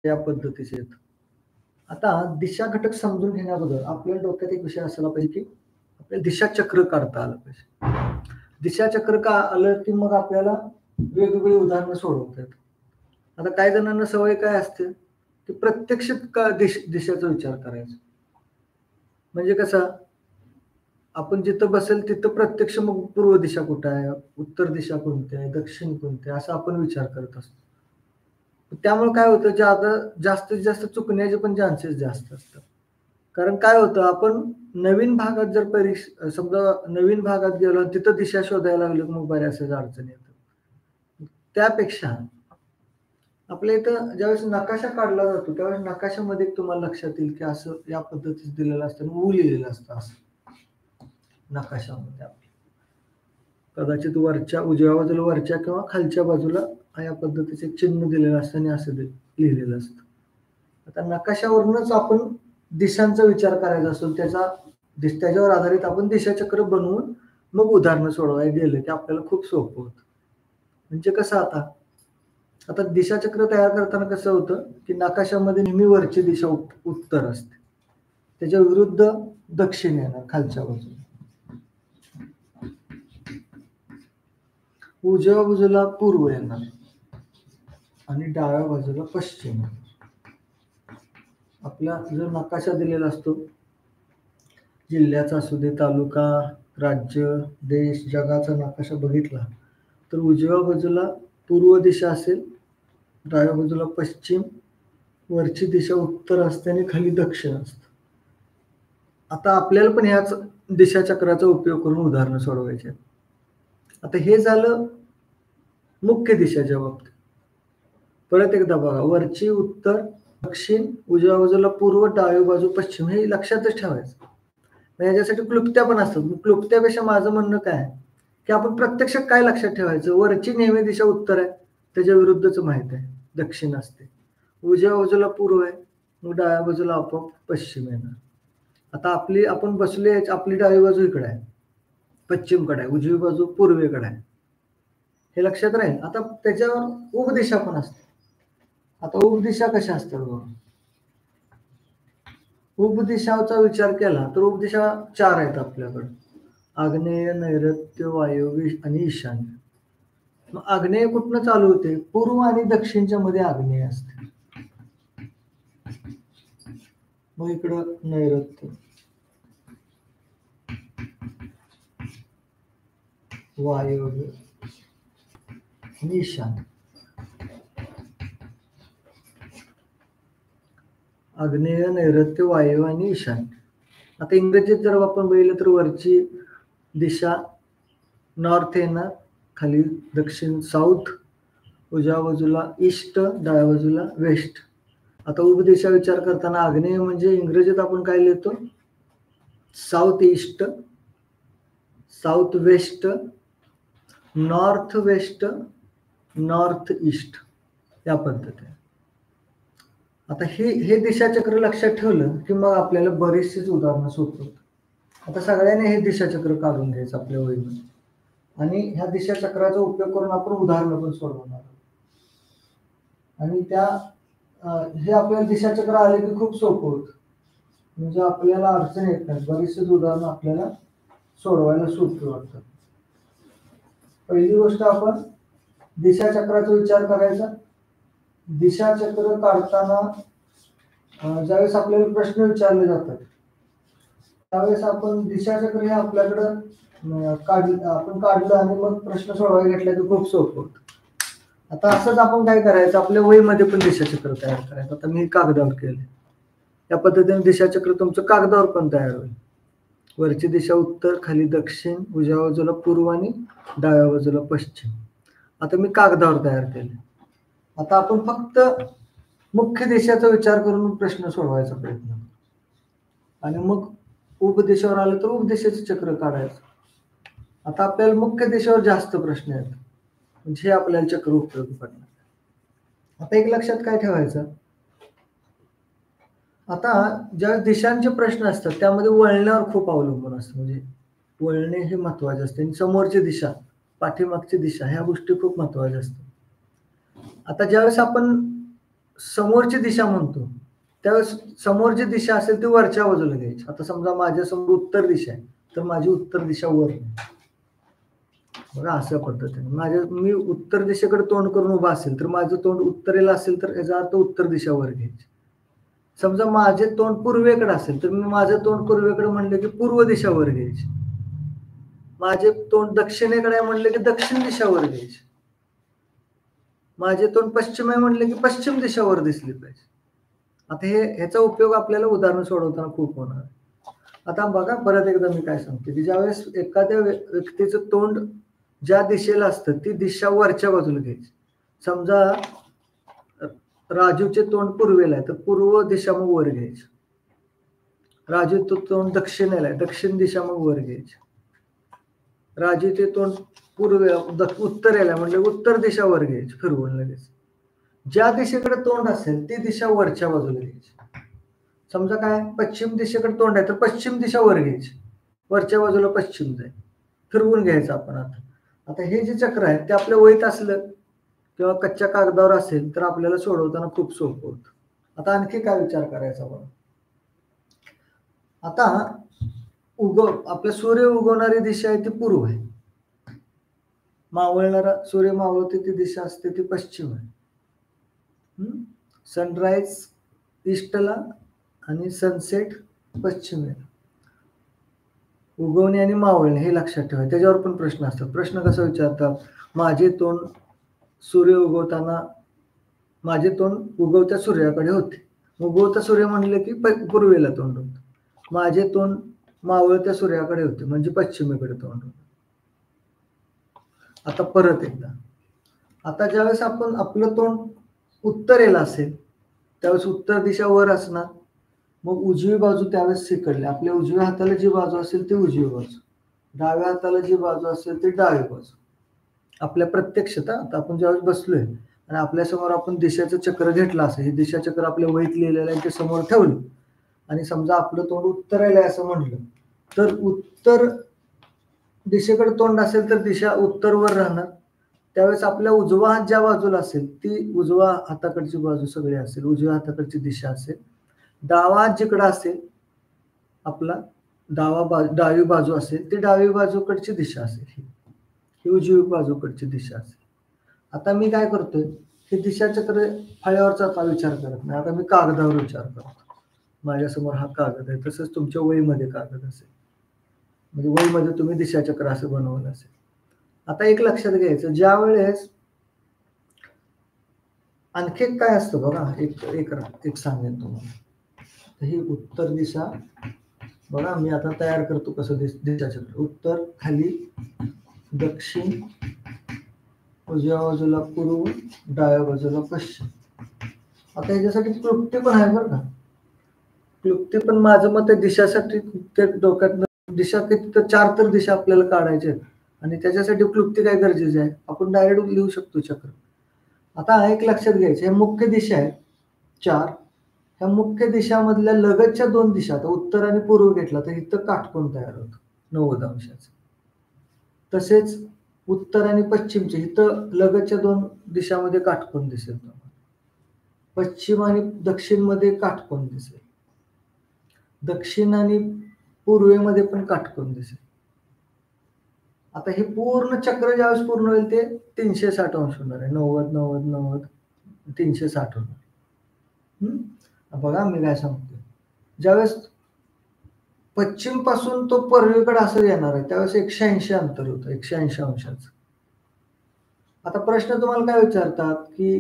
या पद्धतीचे आहेत. आता दिशा घटक समजून घेण्याबद्दल आपल्या डोक्यात एक विषय असायला पाहिजे, की आपल्याला दिशा चक्र काढता आलं पाहिजे. दिशा चक्र का आलं, की मग आपल्याला वेगवेगळी उदाहरणं सोडवता येतात. आता काही जणांना सवय काय असते, की प्रत्यक्ष दिशेचा विचार करायचा. म्हणजे कसं, आपण जिथं बसेल तिथं प्रत्यक्ष मग पूर्व दिशा कुठं आहे, उत्तर दिशा कोणती आहे, दक्षिण कोणती आहे, असा आपण विचार करत असतो. त्यामुळे काय होतं, जास्तीत जास्त चुकण्याचे पण चान्सेस जास्त असतात. कारण काय होतं, आपण नवीन भागात जर समजा नवीन भागात गेलो आणि तिथं दिशा शोधायला लागलो, मग बऱ्याचशा अडचणी येतात. त्यापेक्षा आपल्या इथं ज्यावेळेस नकाशा काढला जातो, त्यावेळेस नकाशामध्ये तुम्हाला लक्षात येईल, की असं या पद्धतीचं दिलेलं असतं आणि लिहिलेलं असतं असं नकाशामध्ये आपल्या. कदाचित उजव्या बाजूला वरच्या किंवा खालच्या बाजूला या पद्धतीचे चिन्ह दिलेलं असतं आणि असं लिहिलेलं असतं. आता नकाशावरूनच आपण दिशांचा विचार करायचा असतो. त्याच्यावर आधारित आपण दिशाचक्र बनवून मग उदाहरणं सोडवायला गेलं, की आपल्याला खूप सोपं होतं. म्हणजे कसं आता दिशाचक्र तयार करताना कसं होतं, की नकाशामध्ये नेहमी वरची दिशा उत्तर असते. त्याच्या विरुद्ध दक्षिण येणार खालच्या बाजूला. उजव्या बाजूला पूर्व येणार आणि डाव्या बाजूला पश्चिम. आपला जो नकाशा दिलेला असतो, जिल्ह्याचा असू दे, तालुका, राज्य, देश, जगाचा नकाशा बघितला तर उजव्या बाजूला पूर्व दिशा असेल, डाव्या बाजूला पश्चिम, वरची दिशा उत्तर असते आणि खाली दक्षिण असतं. आता आपल्याला पण ह्याच दिशाचक्राचा उपयोग करून उदाहरणं सोडवायचे. आता हे झालं मुख्य दिशाच्या बाबतीत. परत एकदा बघा, वरची उत्तर, दक्षिण, उजव्या बाजूला पूर्व, डावी बाजू पश्चिम, हे लक्षातच ठेवायचं. याच्यासाठी क्लुप्त्या पण असतात. क्लुप्त्यापेक्षा माझं म्हणणं काय आहे, की आपण प्रत्यक्षात काय लक्षात ठेवायचं, वरची नेहमी दिशा उत्तर आहे, त्याच्या विरुद्धच माहित आहे, दक्षिण असते. उजव्या बाजूला पूर्व आहे, मग डाव्या बाजूला आपोआप पश्चिम येणार. आता आपण बसले, आपली डावी बाजू इकडे आहे, पश्चिमकडे आहे, उजवी बाजू पूर्वेकडे आहे, हे लक्षात राहील. आता त्याच्यावर उपदिशा पण असते. आता उपदिशा कशा असतात बघा. उपदिशाचा विचार केला तर उपदिशा 4 आहेत आपल्याकडे: आग्नेय, नैऋत्य, वायव्य आणि ईशान्य. मग आग्नेय कुठनं चालू होते? पूर्व आणि दक्षिणच्या मध्ये आग्नेय असते. मग इकडं नैऋत्य, वायव्य आणि ईशान्य. आग्नेय, नैऋत्य, वायव्य आणि ईशान्य. आता इंग्रजीत जर आपण बघितलं तर वरची दिशा नॉर्थ येणार, खाली दक्षिण साऊथ, उजव्या बाजूला ईस्ट, डाव्या बाजूला वेस्ट. आता उपदिशा विचार करताना आग्नेय म्हणजे इंग्रजीत आपण काय लिहितो? South east, south west, north west, north east, या पद्धतीने. आता हे दिशाचक्र लक्षात ठेवलं की मग आपल्याला बरीचशीच उदाहरणं सोपी होतात. आता सगळ्यांनी हे दिशाचक्र काढून घ्यायचं आपल्या वहीमध्ये आणि ह्या दिशाचक्राचा उपयोग करून आपण उदाहरणं पण सोडवणार. आणि हे आपल्याला दिशाचक्र आले की खूप सोपं होतं, म्हणजे आपल्याला अडचण येत नाही, बरीचशीच उदाहरणं आपल्याला सोडवायला सोपी वाटतात. पहिली गोष्ट, आपण दिशाचक्राचा विचार करायचा. दिशाचक्र काढताना ज्यावेळेस आपल्याला प्रश्न विचारले जातात त्यावेळेस आपण दिशाचक्र हे आपल्याकडं आपण काढलं आणि मग प्रश्न सोडवायला घेतला की खूप सोपं होतं. आता असंच आपण काय करायचं, आपल्या वहीमध्ये पण दिशाचक्र तयार करायचं. आता मी कागदावर केले, या पद्धतीने दिशाचक्र तुमचं कागदावर पण तयार होईल. वरची दिशा उत्तर, खाली दक्षिण, उजव्या बाजूला पूर्व आणि डाव्या बाजूला पश्चिम. आता मी कागदावर तयार केले. आता आपण फक्त मुख्य दिशेचा विचार करून प्रश्न सोडवायचा प्रयत्न आणि मग उपदिशेवर आलं तर उपदिशेचं चक्र काढायचं. आता आपल्याला मुख्य दिशेवर जास्त प्रश्न आहेत, म्हणजे आपल्याला चक्र उपयोगी पडणार. आता एक लक्षात काय ठेवायचं, आता ज्या दिशांचे प्रश्न असतात त्यामध्ये वळणावर खूप अवलंबून असतं. म्हणजे वळणे हे महत्वाचे असते आणि समोरची दिशा, पाठीमागची दिशा, ह्या गोष्टी खूप महत्वाच्या असतात. आता ज्यावेळेस आपण समोरची दिशा म्हणतो त्यावेळेस समोरची दिशा असेल ती वरच्या बाजूला घ्यायची. आता समजा माझ्या समोर उत्तर दिशा आहे तर माझी उत्तर दिशा वर बघा अशा पद्धतीने मी उत्तर दिशेकडे तोंड करून उभा असेल तर माझं तोंड उत्तरेला असेल तर याचा अर्थ उत्तर दिशा वर घ्यायची. समजा माझे तोंड पूर्वेकडे असेल तर मी माझं तोंड पूर्वेकडे म्हणले की पूर्व दिशा वर घ्यायची. माझे तोंड दक्षिणेकडे म्हणले की दक्षिण दिशा वर घ्यायची. माझे तोंड पश्चिम आहे म्हणले की पश्चिम दिशा वर दिसली पाहिजे. आता ह्याचा उपयोग आपल्याला उदाहरण सोडवताना खूप होणार. आता बघा परत एकदा मी काय सांगते की ज्यावेळेस एखाद्या व्यक्तीचं तोंड ज्या दिशेला असतं ती दिशा वरच्या बाजूला घ्यायची. समजा राजूचे तोंड पूर्वेला आहे तर पूर्व दिशा मग वर घ्यायची. राजूचं तोंड दक्षिणेला आहे दक्षिण दिशा मग वर घ्यायची. राजूचे तोंड उत्तरेला म्हणजे उत्तर दिशा वर घ्यायची फिरवून लगेच. ज्या दिशेकडे तोंड असेल ती दिशा वरच्या बाजूला घ्यायची. समजा काय पश्चिम दिशेकडे तोंड आहे तर पश्चिम दिशा वर घ्यायची. वरच्या बाजूला पश्चिम जाईल फिरवून घ्यायचं आपण. आता हे जे चक्र आहे ते आपल्या वहीत असलं किंवा कच्च्या कागदावर असेल तर आपल्याला सोडवताना खूप सोपं होतं. आता आणखी काय विचार करायचा बघा. आता आपल्या सूर्य उगवणारी दिशा आहे ती पूर्व आहे. मावळणारा सूर्य मावळते ती दिशा असते ती पश्चिम आहे. सनराईज ईस्टला आणि सनसेट पश्चिमेला. उगवणे आणि मावळणे हे लक्षात ठेवा. त्याच्यावर पण प्रश्न असतात. प्रश्न कसा विचारतात माझे तोंड सूर्य उगवताना माझे तोंड उगवत्या सूर्याकडे होते. उगवता सूर्य म्हणले की पूर्वेला तोंड होतं. माझे तोंड मावळत्या सूर्याकडे होते म्हणजे पश्चिमेकडे तोंड होतं. आता परत एकदा आता ज्यावेळेस आपण आपलं तोंड उत्तरेला असेल त्यावेळेस उत्तर दिशा वर असणार. मग उजवी बाजू त्यावेळेस इकडली आपल्या उजव्या हाताला जी बाजू असेल ती उजवी बाजू. डाव्या हाताला जी बाजू असेल ती डावी बाजू. आपल्या प्रत्यक्षता आता आपण ज्यावेळेस बसलोय आणि आपल्या समोर आपण दिशाचं चक्र घेतलं असेल. हे दिशा चक्र आपल्या वहीत लिहिलेलं आहे ते समोर ठेवलं आणि समजा आपलं तोंड उत्तरेला आहे असं म्हणलं तर उत्तर दिशेकडे तोंड असेल तर दिशा उत्तरवर राहणार. त्यावेळेस आपल्या उजवा हात ज्या बाजूला असेल ती उजवा हाताकडची बाजू सगळी असेल उजव्या हाताकडची दिशा असेल. डावा हात जिकडे असेल आपला डावी बाजू असेल ती डावी बाजूकडची दिशा असेल. ही उजवी बाजूकडची दिशा असेल. आता मी काय करतोय हे दिशा चक्र फळ्यावरचा विचार करत नाही. आता मी कागदावर विचार करतो. माझ्यासमोर हा कागद आहे तसंच तुमच्या वहीमध्ये कागद असेल म्हणजे वहीमध्ये तुम्ही दिशा चक्र असं बनवलं असेल. आता एक लक्षात घ्यायचं ज्या वेळेस आणखी काय असतं बघा एक सांगेन तुम्हाला. ही उत्तर दिशा बघा मी आता तयार करतो कसं दिशा चक्र. उत्तर खाली दक्षिण उजव्या बाजूला पूर्व डाव्या बाजूला पश्चिम. आता याच्यासाठी क्लुप्ती पण आहे बरं का. क्लुप्ती पण माझं मत आहे दिशासाठी डोक्यात दिशा किती तर 4 तर दिशा आपल्याला काढायच्या आहेत आणि त्याच्यासाठी क्लुप्ती काय गरजेची आहे. आपण डायरेक्ट लिहू शकतो चक्र. आता एक लक्षात घ्यायचं हे मुख्य दिशा आहे 4. ह्या मुख्य दिशामधल्या लगतच्या 2 दिशा आता उत्तर आणि पूर्व घेतला तर इथं काटकोन तयार होतो 90 अंशाचं. तसेच उत्तर आणि पश्चिमचे इथं लगतच्या 2 दिशामध्ये काटकोन दिसेल. पश्चिम आणि दक्षिण मध्ये काटकोन दिसेल. दक्षिण आणि पूर्वेमध्ये पण काटकोन दिसेल. आता हे पूर्ण चक्र ज्यावेळेस पूर्ण होईल ते 360 अंश होणार आहे. 90 90 90 360 होणार. बघा मी काय सांगतो ज्यावेळेस पश्चिम पासून तो पूर्वेकडे असं येणार आहे त्यावेळेस 180 अंतर होतं 180 अंशाचं. आता प्रश्न तुम्हाला काय विचारतात की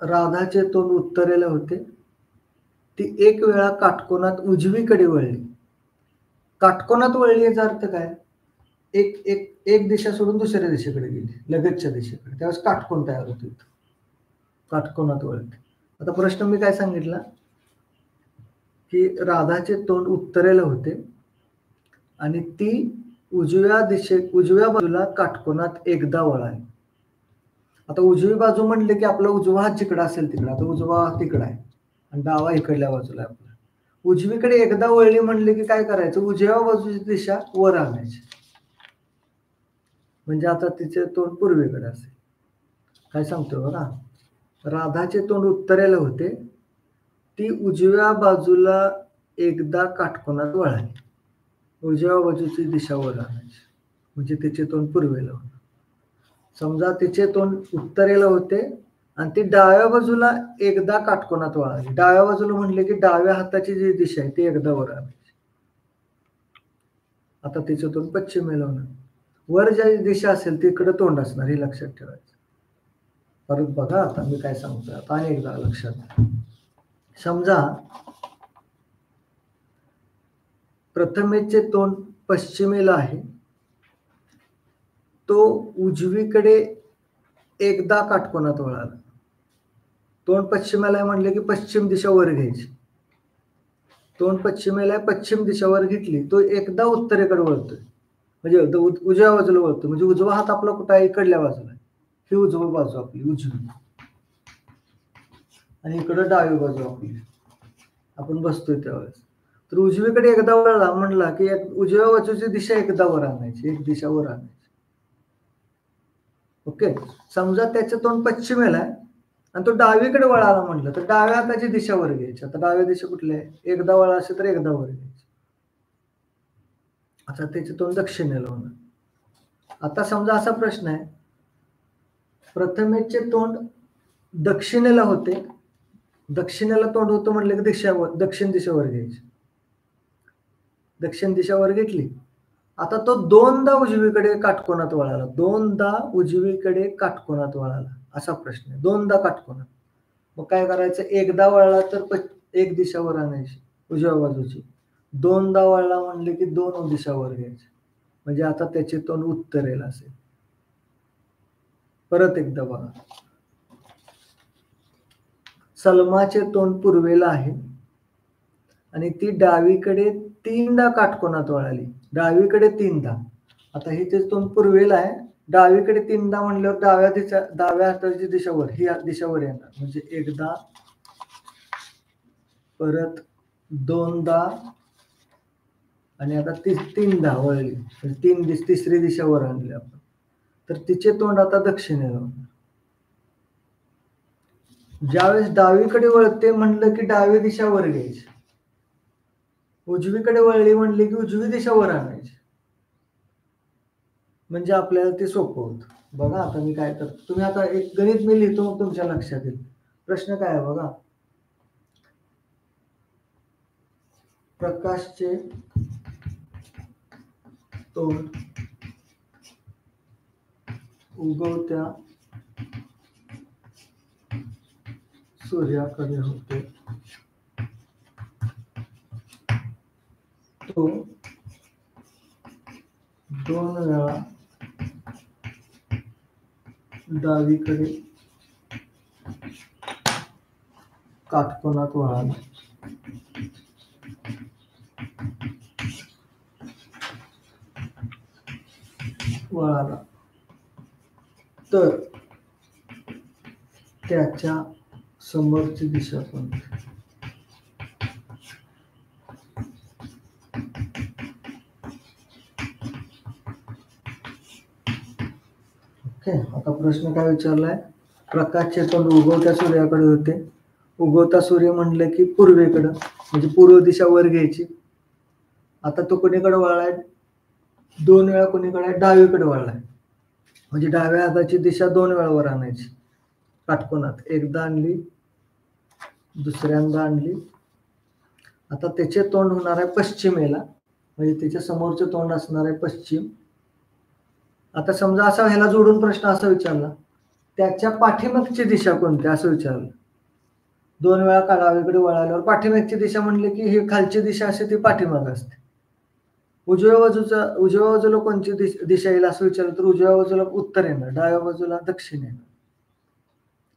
राधाचे तोंड उत्तरेला होते ती एक वेळा काटकोनात उजवीकडे वळली. काटकोनात वळली याचा अर्थ काय एक दिशा सोडून दुसऱ्या दिशेकडे गेली लगतच्या दिशेकडे त्यावेळेस काटकोन तयार होतो. काटकोनात वळते. आता प्रश्न मी काय सांगितला की राधाचे तोंड उत्तरेला होते आणि ती उजव्या बाजूला काटकोनात एकदा वळाली. आता उजवी बाजू म्हणले की आपला उजवा हात जिकडे असेल तिकडे. आता उजवा तिकडे आहे आणि डावा इकडल्या बाजूला आहे आपला. उजवीकडे एकदा वळली म्हणले की काय करायचं उजव्या बाजूची दिशा वर आणायची म्हणजे आता तिचे तोंड पूर्वेकडे असेल. काय सांगतो बघा राधाचे तोंड उत्तरेला होते. ती उजव्या बाजूला एकदा काटकोनात वळाली. उजव्या बाजूची दिशा वर आणायची म्हणजे तिचे तोंड पूर्वेला होते. समजा तिचे तोंड उत्तरेला होते आणि ती डाव्या बाजूला एकदा काटकोनात वळाली. डाव्या बाजूला म्हणले की डाव्या हाताची जी दिशा आहे ती एकदा वर आणायची. आता तिचे तोंड पश्चिमेला होणार. वर ज्या दिशा असेल तिकडे तोंड असणार हे लक्षात ठेवायचं. परत बघा आता मी काय सांगतोय. आता एकदा लक्षात. समजा प्रथमेशचे तोंड पश्चिमेला आहे. तो उजवीकडे एकदा काटकोनात वळाला. तोंड पश्चिमेला आहे म्हणले की पश्चिम दिशा वर घ्यायची. तोंड पश्चिमेला आहे, पश्चिम दिशा वर घेतली. तो एकदा उत्तरेकडे वळतोय म्हणजे उजव्या बाजूला वळतोय. म्हणजे उजवा हात आपला कुठं आहे? इकडल्या बाजूला आहे. ही उजवी बाजू आपली उजवी आणि इकडं डावी बाजू आपली. आपण बसतोय त्यावेळेस तर उजवीकडे एकदा वळला म्हणला की उजव्या बाजूची दिशा एकदा वर आणायची. एक दिशा वर आणायची. ओके. समजा त्याचं तोंड पश्चिमेला आहे आणि तो डावीकडे वळाला म्हटलं तर डाव्या हाताची दिशा वर घ्यायची. आता डाव्या दिशा कुठली आहे? एकदा वळा असेल तर एकदा वर घ्यायची. आता त्याचे तोंड दक्षिणेला होणार. आता समजा असा प्रश्न आहे. प्रथमेशचे तोंड दक्षिणेला होते. दक्षिणेला तोंड होतं म्हटलं की दक्षिण दिशेवर घ्यायची. दक्षिण दिशेवर घेतली. आता तो दोनदा उजवीकडे काटकोनात वळाला. दोनदा उजवीकडे काटकोनात वळाला असा प्रश्न आहे. दोनदा काटकोनात. मग काय करायचं? एकदा वळला तर एक दिशा वर आणायची उजव्या बाजूची. दोनदा वळला म्हणले की दोन दिशा वर घ्यायची. म्हणजे आता त्याचे तोंड उत्तरेला असेल. परत एकदा बघा. सलमाचे तोंड पूर्वेला आहे आणि ती डावीकडे तीनदा काटकोनात वळाली. डावीकडे तीनदा. आता ही ते तोंड पूर्वेला आहे. डावीकडे तीनदा म्हणल्यावर डाव्या हाताची दिशा वर, ही दिशा वर येणार. म्हणजे एकदा, परत दोनदा आणि आता तीनदा वळली. तिसरी दिशा वर आणली आपण. तर तिचे तोंड आता दक्षिणेला होणार. ज्यावेळेस डावीकडे वळते म्हणलं की डावी दिशा वर घ्यायची. उजवीकडे वळली म्हणली की उजवी दिशा वर आणायची. म्हणजे आपल्याला ते सोपं होतं. बघा आता मी काय करतो. तुम्ही आता एक गणित मी लिहितो मग तुमच्या लक्षात येईल. प्रश्न काय आहे बघा. प्रकाशचे तोंड उगवत्या सूर्याकडे होते. तो दोन वेळा डावीकडे काटकोनात वळाला. तर त्याच्या समोरची दिशा कोणती? ओके. आता प्रश्न काय विचारलाय? प्रकाशचे तोंड उगवत्या सूर्याकडे होते. उगवता सूर्य म्हणलं की पूर्वेकडं म्हणजे पूर्व दिशा वर घ्यायची. आता तो कोणीकडे वळलाय? दोन वेळा कोणीकडे? डावीकडे वळलाय. म्हणजे डाव्या हाताची दिशा दोन वेळा वर आणायची काटकोनात. एकदा आणली, दुसऱ्यांदा आणली. आता त्याचे तोंड होणार आहे पश्चिमेला म्हणजे त्याच्या समोरचे तोंड असणार आहे पश्चिम. आता समजा असा ह्याला जोडून प्रश्न असा विचारला, त्याच्या पाठीमागची दिशा कोणती असं विचारलं. दोन वेळा डावीकडे वळाल्यावर पाठीमागची दिशा म्हणले की ही खालची दिशा असते ती पाठीमाग असते. उजव्या बाजूला कोणती दिशा येईल असं विचारलं तर उजव्या बाजूला उत्तर येणार, डाव्या बाजूला दक्षिण येणार.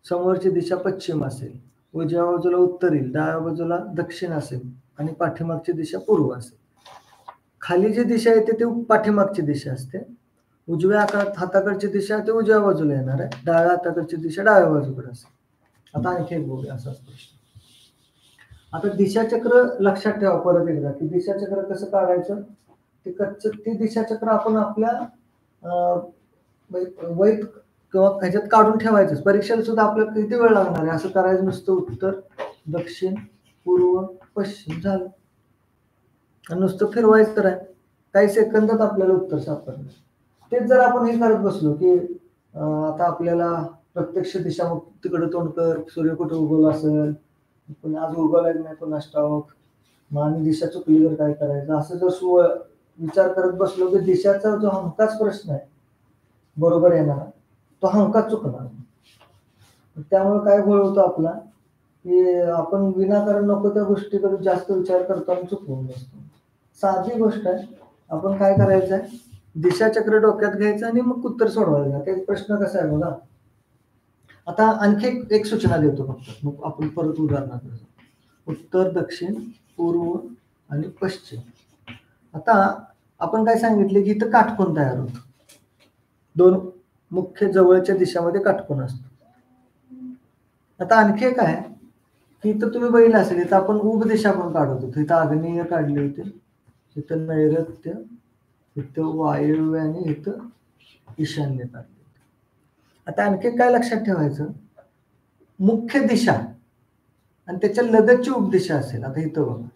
समोरची दिशा पश्चिम असेल. उजव्या बाजूला उत्तर येईल, डाव्या बाजूला दक्षिण असेल आणि पाठीमागची दिशा पूर्व असेल. खाली जी दिशा येते ती पाठीमागची दिशा असते. उजव्या हाताकडची दिशा ती उजव्या बाजूला येणार आहे. डाव्या हाताकडची दिशा डाव्या बाजूकडे असेल. आता आणखी एक बघूया असाच प्रश्न. आता दिशाचक्र लक्षात ठेवा परत एकदा की दिशाचक्र कसं काढायचं. ती दिशाचक्र आपण आपल्या वैत किंवा ह्याच्यात काढून ठेवायचं. परीक्षेला सुद्धा आपल्याला किती वेळ लागणार आहे, असं करायचं नुसतं उत्तर दक्षिण पूर्व पश्चिम झालं आणि नुसतं फिरवायचं तर आहे, काही सेकंदात आपल्याला उत्तर सापडलं. तेच जर आपण हे करत बसलो की आता आपल्याला प्रत्यक्ष दिशा मग तिकडे तोंड कर, सूर्य कुठे उगवला असेल, पण आज उगवला नाही कोणास ठाऊक, मग आणि दिशा चुकली तर काय करायचं, असं जर विचार करत बसलो की दिशाचा जो हमखास प्रश्न आहे बरोबर येणार तो हमखास चुकणार. त्यामुळे काय गोळ होतो आपला की आपण विनाकारण नको त्या गोष्टीकडे जास्त विचार करतो आणि चुकवून बसतो. साधी गोष्ट आहे, आपण काय करायचं आहे, दिशाचक्र डोक्यात घ्यायचं आणि मग उत्तर सोडवायचं. ते प्रश्न कसा आहे बघा. आता आणखी एक सूचना देतो फक्त, मग आपण परत उदाहरणार्थ उत्तर दक्षिण पूर्व आणि पश्चिम. आता आपण काय सांगितले की इथं काटकोन तयार होतो, दोन मुख्य जवळच्या दिशामध्ये काटकोन असतो. आता आणखी एक आहे की इथं तुम्ही बघितलं असेल, इथं आपण उभ दिशा पण काढत होतो. इथं आग्नेय काढले होते, इथं नैऋत्य, इथं वायव्य आणि इथं ईशान्य काढले. आता आणखी काय लक्षात ठेवायचं, मुख्य दिशा आणि त्याच्या लगतची उपदिशा असेल. आता इथं बघा,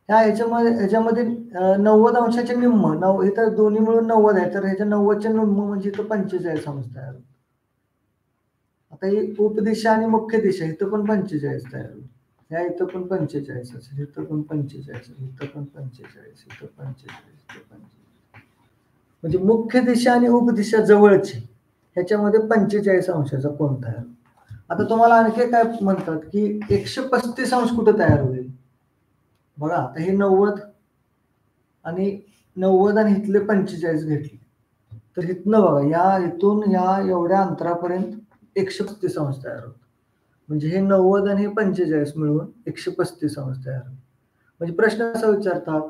ह्याच्यामध्ये 90 अंशाचे निम्म इथं दोन्ही मिळून 90 आहे, तर ह्याच्या 90चे निम्म म्हणजे इथं 45 अंश तयार होतो. आता ही उपदिशा आणि मुख्य दिशा, इथं पण 45 तयार होईल, ह्या इथं पण 45 असेल, इथं पण 45, इथं पण 45, इथं 45, इथं 45. म्हणजे मुख्य दिशा आणि उपदिशा जवळची, ह्याच्यामध्ये 45 अंशाचा कोन तयार. आता तुम्हाला आणखी काय म्हणतात की 135 अंश कुठं तयार होईल बघा. आता हे 90 आणि इथले 45 घेतले, तर इथनं बघा या इथून या एवढ्या अंतरापर्यंत 135 अंश तयार होतो. म्हणजे हे 90 आणि हे 45 मिळून 135 अंश तयार होतो. म्हणजे प्रश्न कसा विचारतात,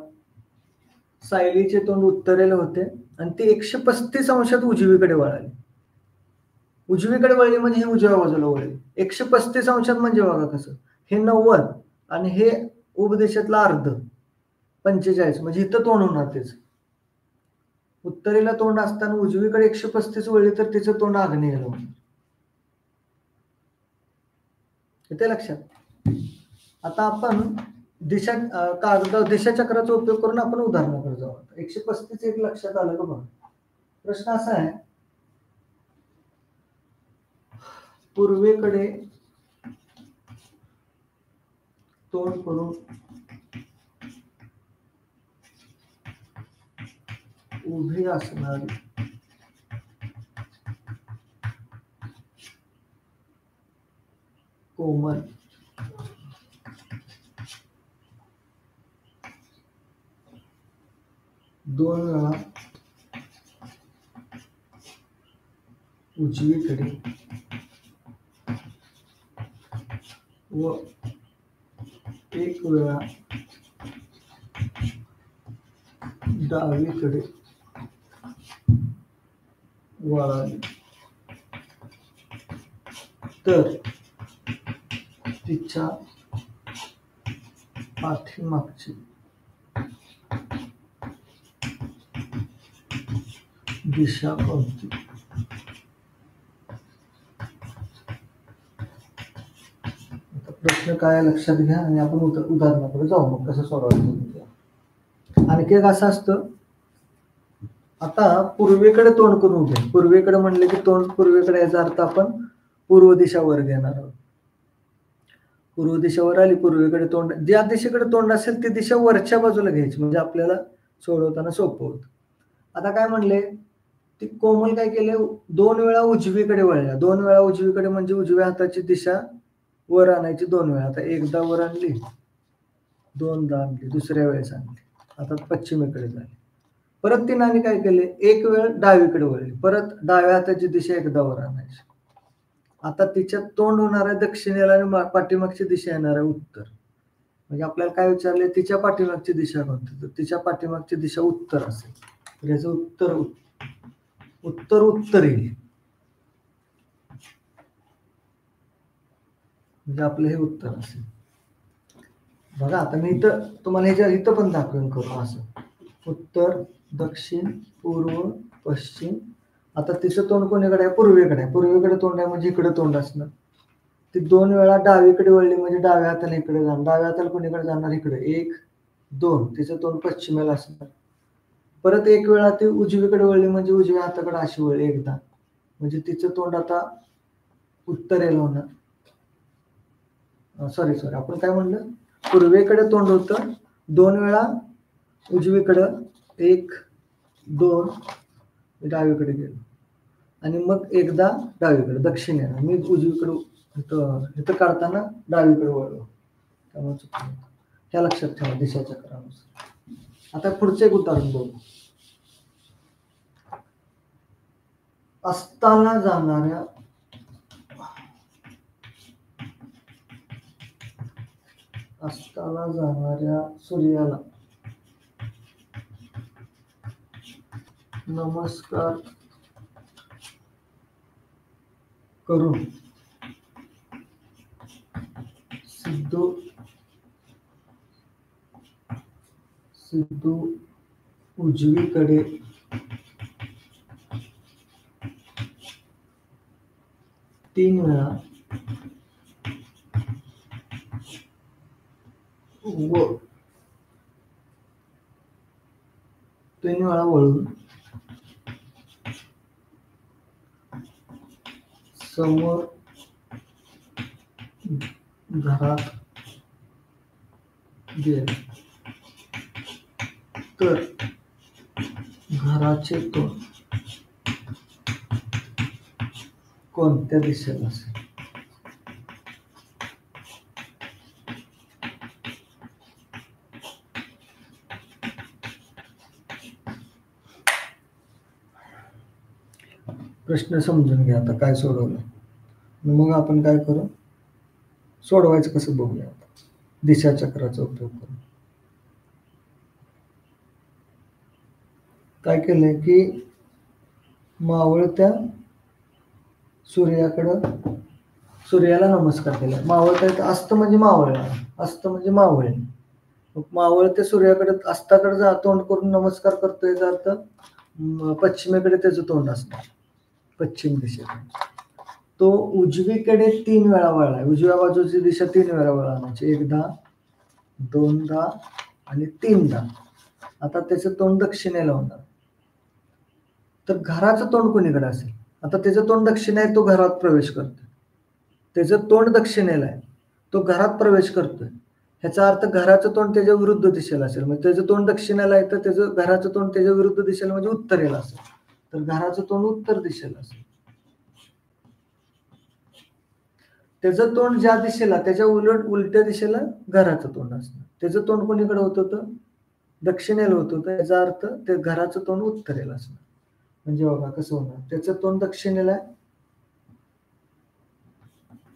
सायलीचे तोंड उत्तरेला होते आणि ते 135 अंशात उजवीकडे वळाले. उजवीकडे वळली म्हणजे हे उजव्या बाजूला वळले. 135 अंशात म्हणजे बघा कसं, हे 90 आणि हे उपदिशेतला अर्ध 45, म्हणजे इथं तोंड होणार तेच. उत्तरेला तोंड असताना उजवीकडे 135 वळली तर तिचं तोंड आग्नेयेला होणार. येते लक्षात. आता आपण दिशाचक्राचा उपयोग करून आपण उदाहरणाकडे जाऊ. 135 एक लक्षात आलं का बघा. प्रश्न असा आहे, पूर्वेकडे तोंड करून उभी असणारी कोमल दोन वेळा उजवीकडे व एक वेळा डावीकडे वळाली तर तिच्या पाठीमागची दिशा कोणती. प्रश्न काय लक्षात घ्या आणि आपण उदाहरणाकडे जाऊ, मग कसं सोडवायचं. आणखी एक असं असतं, आता पूर्वेकडे तोंड करून उभे. पूर्वेकडे म्हणले की तोंड पूर्वेकडे, याचा अर्थ आपण पूर्व दिशा वर घेणार आहोत. पूर्व दिशा वर आली, पूर्वेकडे तोंड, ज्या दिशेकडे तोंड असेल ती दिशा वरच्या बाजूला घ्यायची, म्हणजे आपल्याला सोडवताना सोपं होत. आता काय म्हणले, ती कोमल काय केले, 2 वेळा उजवीकडे वळल्या. 2 वेळा उजवीकडे म्हणजे उजव्या हाताची दिशा वर आणायची 2 वेळा. आता एकदा वर आणली, दोनदा आणली, दुसऱ्या वेळेस आणली, आता पश्चिमेकडे झाली. परत तिने आणि काय केले, एक वेळ डावीकडे वळली, परत डाव्या हाताची दिशा एकदा वर आणायची. आता तिच्या तोंड होणार आहे दक्षिणेला आणि पाठीमागची दिशा येणार आहे उत्तर. म्हणजे आपल्याला काय विचारले, तिच्या पाठीमागची दिशा कोणती, तर तिच्या पाठीमागची दिशा उत्तर असेल, तर याचं उत्तर येईल. म्हणजे आपलं हे उत्तर असेल. बघा आता मी इथं तुम्हाला ह्याच्या इथं पण दाखवून करू असं, उत्तर दक्षिण पूर्व पश्चिम आता तिचं तोंड कोणीकडे आहे? पूर्वेकडे आहे. पूर्वेकडे तोंड आहे म्हणजे इकडे तोंड असणार. ती 2 वेळा डावीकडे वळली म्हणजे डाव्या हाताला इकडे जाणार. डाव्या हाताला कोणीकडे जाणार? इकडे. 1, 2. तिचं तोंड पश्चिमेला असणार. परत 1 वेळा ती उजवीकडे वळली म्हणजे उजव्या हाताकडे अशी वळली एकदा. म्हणजे तिचं तोंड आता उत्तरेला होणार. सॉरी आपण काय म्हणलं? पूर्वेकडे तोंड होतं. 2 वेळा उजवीकडं, 1, 2 डावीकडे गेलो आणि मग एकदा डावीकडे दक्षिणेला. मी उजवीकडे इथं काढताना डावीकडे वळलो, त्यामुळे चुकलं. ह्या लक्षात ठेवा दिशाचक्रानुसार. आता पुढचं एक उदाहरण बघू. अस्ताला जाणाऱ्या सूर्याला नमस्कार करून सिद्धू उजवीकडे तीन वेळा वळून समोर घरात गेले तर घराचे तोंड कोणत्या दिशेला असेल? प्रश्न समजून घ्या. आता काय सोडवलं मग आपण काय करू? सोडवायचं कसं बघूया. दिशाचक्राचा उपयोग करून काय केलंय की मावळत्या सूर्याला नमस्कार केला. मावळत्या अस्त म्हणजे मावळला, अस्त म्हणजे मावळे. मावळत्या सूर्याकडे अस्ताकडे तोंड करून नमस्कार करतोय. याचा अर्थ पश्चिमेकडे त्याचं तोंड असणार, पश्चिम दिशेकडे. तो उजवीकडे 3 वेळा वळलाय. उजव्या बाजूची दिशा 3 वेळा वळायची. 1दा, 2दा आणि 3दा. आता त्याचं तोंड दक्षिणेला होणार. तर घराचं तोंड कोणीकडे असेल? आता त्याचं तोंड दक्षिण आहे, तो घरात प्रवेश करतोय. त्याचं तोंड दक्षिणेला आहे, तो घरात प्रवेश करतोय. ह्याचा अर्थ घराचं तोंड त्याच्या विरुद्ध दिशेला असेल. म्हणजे त्याचं तोंड दक्षिणेला आहे तर त्याचं घराचं तोंड त्याच्या विरुद्ध दिशेला म्हणजे उत्तरेला असेल. तर घराचं तोंड उत्तर दिशेला असेल. त्याचं तोंड ज्या दिशेला त्याच्या उलट्या दिशेला घराचं तोंड असतं. त्याचं तोंड कोणीकडे होत होतं? दक्षिणेला होत होतं. याचा अर्थ ते घराचं तोंड उत्तरेला असणार. म्हणजे बघा कसं होणार. त्याचं तोंड दक्षिणेला आहे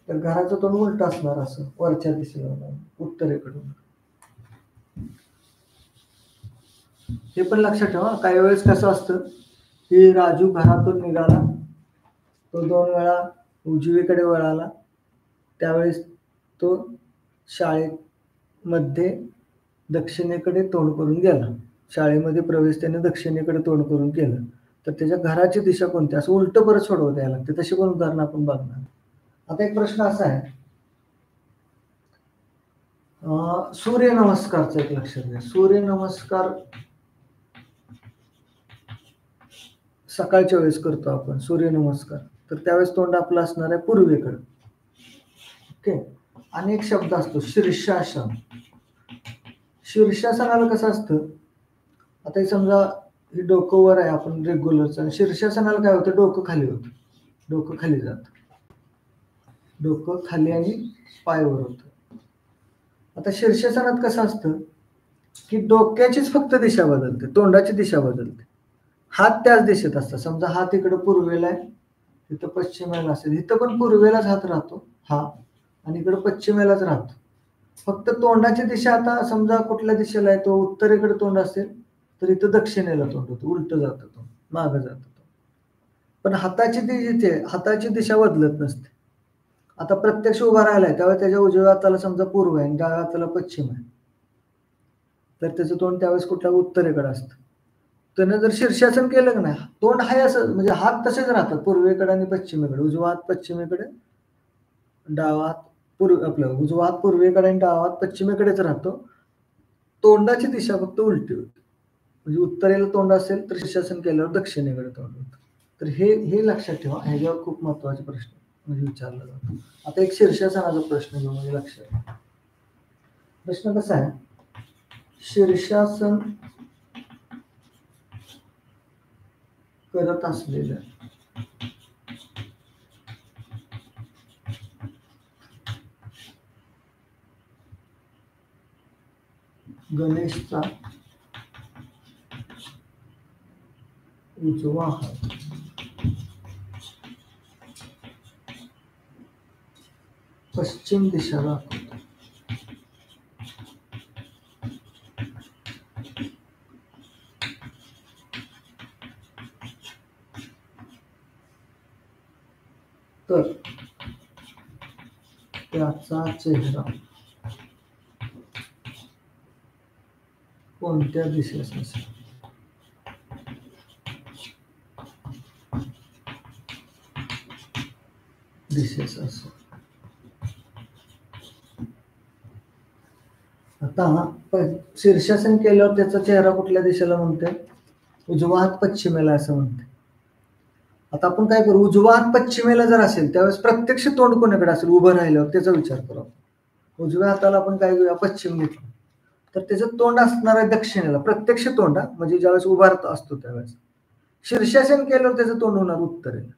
तर घराचं तोंड उलट असणार, असं वरच्या दिशेला होणार, उत्तरेकडून. हे पण लक्षात ठेवा. काही वेळेस कसं असतं की राजू घरातून निघाला, तो 2 वेळा उजवीकडे वळाला, त्यावेळेस तो शाळेमध्ये दक्षिणेकडे तोंड करून गेला. शाळेमध्ये प्रवेश त्याने दक्षिणेकडे तोंड करून केलं. तर त्याच्या घराची दिशा कोणती? असं उलट परत सोडवता यायला लागते. तशी पण उदाहरणं आपण बघणार. आता एक प्रश्न असा आहे, सूर्यनमस्कारचं एक लक्षात घ्या. सूर्यनमस्कार सकाळच्या वेळेस करतो आपण सूर्यनमस्कार. तर त्यावेळेस तोंड आपलं असणार आहे पूर्वेकडे. ओके. आणि एक शब्द असतो शीर्षासन. शीर्षासनाला कसं असतं? आता हे समजा हे डोकं वर आहे आपण रेग्युलरचं. शीर्षासनाला काय होतं? डोकं खाली होतं, डोकं खाली जातं, डोकं खाली आणि पाय वर होतं. आता शीर्षासनात कसं असतं की डोक्याचीच फक्त दिशा बदलते, तोंडाची दिशा बदलते. हात त्याच दिशेत असतात. समजा हात इकडे पूर्वेला आहे, तिथं पश्चिमेला असेल. इथं पण पूर्वेलाच हात राहतो हा, आणि इकडे पश्चिमेलाच राहतो. फक्त तोंडाची दिशा आता समजा कुठल्या दिशेला आहे, तो उत्तरेकडे तोंड असेल तर इथं दक्षिणेला तोंड होतं, उलट जातं, तो मागं जातो. पण हाताची दिशा बदलत नसते. आता प्रत्यक्ष उभा राहिलाय त्यावेळेस त्याच्या उजव्या हाताला समजा पूर्व आहे आणि डाव्या हाताला पश्चिम आहे, तर त्याचं तोंड त्यावेळेस कुठल्या उत्तरेकडे असतं. त्यानं जर शीर्षासन केलं का नाही, तोंड हाय असं म्हणजे हात तसेच राहतात पूर्वेकडे आणि पश्चिमेकडे, उजवा हात पश्चिमेकडे, डावा हात आपलं उजवा हात पूर्वेकडे आणि डावा हात पश्चिमेकडेच राहतो. तोंडाची दिशा फक्त उलटी होती. म्हणजे उत्तरेला तोंड असेल तर शीर्षासन केल्यावर दक्षिणेकडे तोंड होतं. तर हे लक्षात ठेवा, ह्याच्यावर खूप महत्वाचे प्रश्न म्हणजे विचारला जातो. आता एक शीर्षासनाचा प्रश्न घेऊ म्हणजे लक्षात. प्रश्न कसा आहे, शीर्षासन करत असलेल्या गणेशचा उजवा हात पश्चिम दिशा दाखवतो. तर त्याचा चेहरा कोणत्या दिशेस असेल? दिशेस असेल. आता शीर्षासन केल्यावर त्याचा चेहरा कुठल्या दिशेला म्हणते? उजवा हात पश्चिमेला असं म्हणते. आता आपण काय करू, उजवा हात पश्चिमेला जर असेल त्यावेळेस प्रत्यक्ष तोंड कोणाकडे असेल उभं राहिल्यावर त्याचा विचार करू. उजव्या हाताला आपण काय करूया, पश्चिम घेतलं तर त्याचं तोंड असणार आहे दक्षिणेला, प्रत्यक्ष तोंड म्हणजे ज्यावेळेस उभा असतो त्यावेळेस. शीर्षासन केल्यावर त्याचं तोंड होणार उत्तरेला.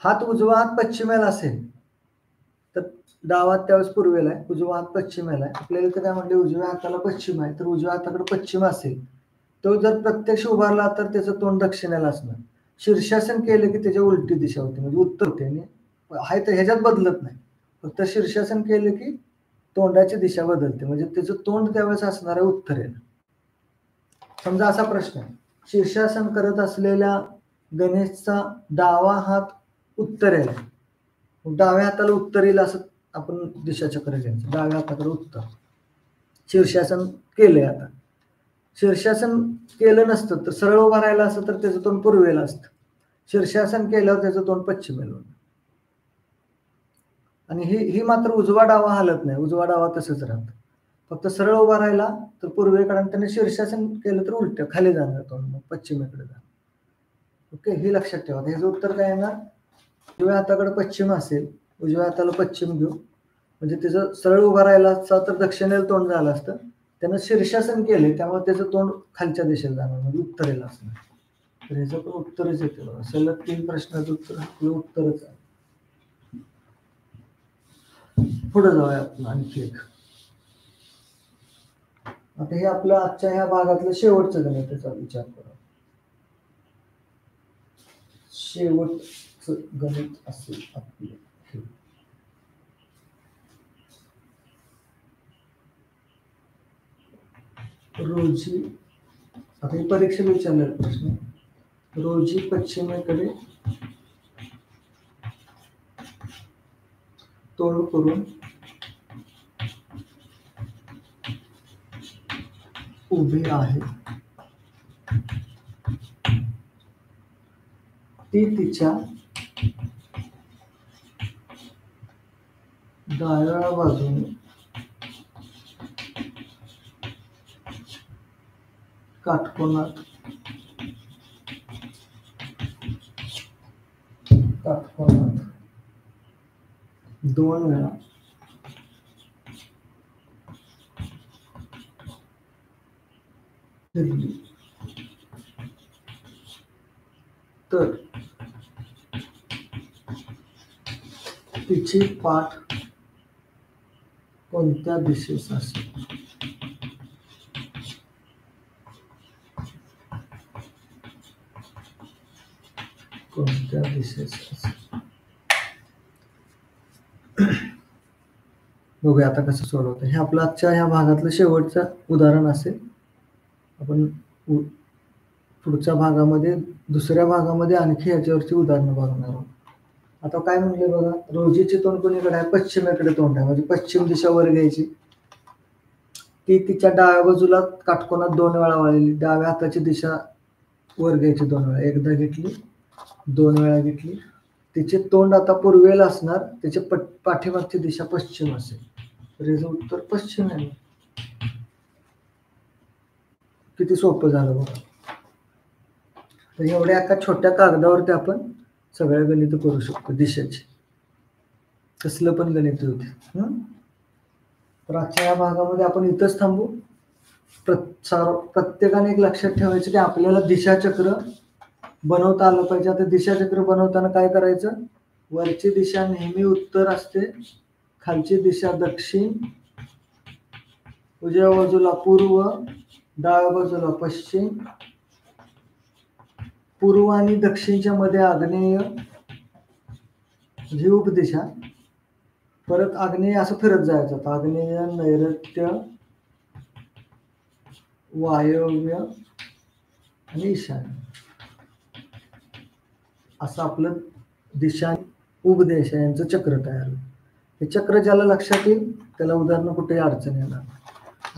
हात उजवा हात पश्चिमेला असेल तर डावा हात त्यावेळेस पूर्वेला आहे, उजवा हात पश्चिमेला आहे. आपल्याला तर काय म्हणले, उजव्या हाताला पश्चिम आहे, तर उजव्या हाताकडे पश्चिम असेल तो जर प्रत्यक्ष उभारला तर त्याचं तोंड दक्षिणेला असणार. शीर्षासन केलं की त्याच्या उलटी दिशा होते म्हणजे उत्तर होते. आहे तर ह्याच्यात बदलत नाही, फक्त शीर्षासन केलं की तोंडाची दिशा बदलते म्हणजे त्याचं तोंड त्यावेळेस असणार आहे उत्तरेला. समजा असा प्रश्न आहे, शीर्षासन करत असलेल्या गणेशचा डावा हात उत्तरेला, डाव्या हाताला उत्तरेला असं आपण दिशाचक्र घ्यायचं, डाव्या हाताकडे उत्तर. शीर्षासन केलंय. आता शीर्षासन केलं नसतं तर सरळ उभा राहिला असतं तर त्याचं तोंड पूर्वेला असतं. शीर्षासन केल्यावर त्याचं तोंड पश्चिमेला होतं. आणि ही मात्र उजवा डावा हालत नाही, उजवा डावा तसंच राहतं. फक्त सरळ उभा राहिला तर पूर्वेकडे आणि त्याने शीर्षासन केलं तर उलट खाली जाणार तोंड, मग पश्चिमेकडे जाणार. ओके, हे लक्षात ठेवा. ह्याचं उत्तर काय येणार, उजव्या हाताकडे पश्चिम असेल, उजव्या हाताला पश्चिम घेऊ म्हणजे त्याचं सरळ उभा राहिला असता तर दक्षिणेला तोंड झालं असतं. त्यानं शीर्षासन केले त्यामुळे त्याचं तोंड खालच्या दिशेला जाणार म्हणजे उत्तरेला असणार. तर ह्याचं पण उत्तरच येते बघा. सलग 3 प्रश्नाचं उत्तर आपलं उत्तरच आहे. पुढे जाऊया आपण आणखी एक. आता हे आपलं आजच्या ह्या भागातलं शेवटचं गणिताचा विचार करा. शेवटचं गणित असेल आपलं रोजी. आता हे परीक्षेला विचारलेला प्रश्न. रोजी पश्चिमेकडे तोंड करून उभी आहे. ती तिच्या डाव्या बाजूने काटकोनात 2 वेळा फिरली तर तिची पाठ कोणत्या दिशेस असेल? कोणत्या दिशेस असेल बघूया आता कसं सोडवतं. हे आपलं आजच्या ह्या भागातलं शेवटचं उदाहरण असेल. आपण पुढच्या भागामध्ये दुसऱ्या भागामध्ये आणखी याच्यावरची उदाहरणं बघणार आहोत. आता काय म्हणले बघा, रोजीचे तोंड कोणीकडे आहे, पश्चिमेकडे तोंड आहे म्हणजे पश्चिम दिशा वर घ्यायची. ती तिच्या डाव्या बाजूला काटकोनात 2 वेळा वळली. डाव्या हाताची दिशा वर घ्यायची 2 वेळा. एकदा घेतली, 2 वेळा घेतली. तिचे तोंड आता पूर्वेला असणार, तिचे पाठीमागची दिशा पश्चिम असेल. तर याचं उत्तर पश्चिम आहे. किती सोपं झालं बघा. तर एवढ्या एका छोट्या कागदावरती आपण सगळ्या गणित करू शकतो दिशेचे. कसलं पण गणित होते. तर आजच्या या भागामध्ये आपण इथंच थांबू. प्रत्येकाने एक लक्षात ठेवायचं की आपल्याला दिशाचक्र बनवता आलं पाहिजे. आता दिशाचक्र बनवताना काय करायचं, वरची दिशा नेहमी उत्तर असते, खालची दिशा दक्षिण, उजव्या बाजूला पूर्व, डाव्या बाजूला पश्चिम, पूर्व आणि दक्षिणच्या मध्ये आग्नेय ही उपदिशा, परत आग्नेय असं फिरत जायचं. आग्नेय, नैऋत्य, वायव्य आणि ईशान्य असं आपलं दिशा उपदेश यांचं चक्र तयार होईल. हे चक्र ज्याला लक्षात येईल त्याला उदाहरणं कुठेही अडचण येणार.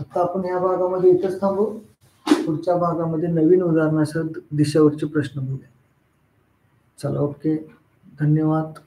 आता आपण या भागामध्ये इथंच थांबू. पुढच्या भागामध्ये नवीन उदाहरणासह दिशेवरचे प्रश्न बघूया. चला, ओके, धन्यवाद.